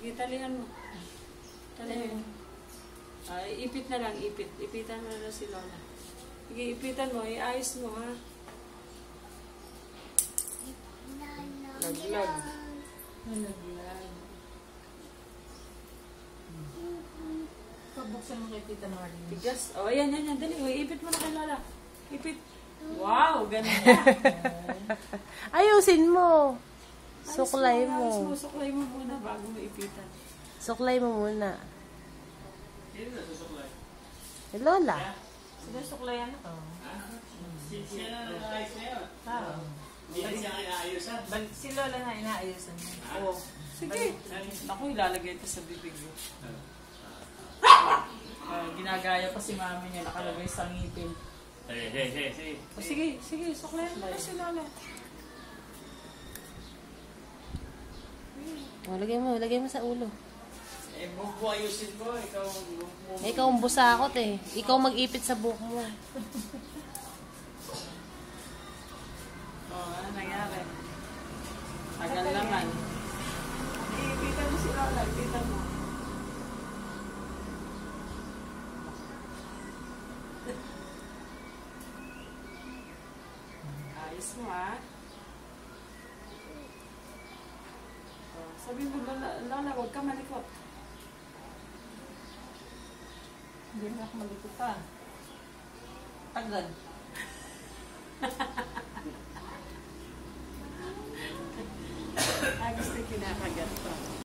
Sige, talihan mo. Talihan mo. Ipit na lang, ipit. Ipitan mo na si Lola. Sige, ipitan mo. Iayos mo, ha? Laglag. Laglag. Pabuksan mo kay Tita Marilyn. Tigas. O, ayan. Dali. Ipit mo na kay Lola. Ipit. Wow, ganda. Ayusin mo. Suklay mo. Suklay mo muna bago mo ipitan. Suklay mo muna. Sino na susuklay? Eh, Lola. Sino suklayan ito? Siya na nag-ayos na yun. Hindi na siya inaayusan. Si Lola na inaayusan niya. Oo. Sige. Naku, ilalagay ito sa bibig mo. Ginagaya pa si mami niya, nakalagay sa ngipin. Sige, suklayan mo na si Lola. O, lagay mo sa ulo. Bubuayusin ko, ikaw Ikaw ang busakot eh. Ikaw mag-ipit sa buhok mo. Ano nangyari? Tagal naman. Ipitan mo si Lola, ipitan mo. Ayos mo, ha? Sabi mo, Lola, huwag ka malikot. Hindi na ako malikot pa. Tagad. Gusto kinakagat pa.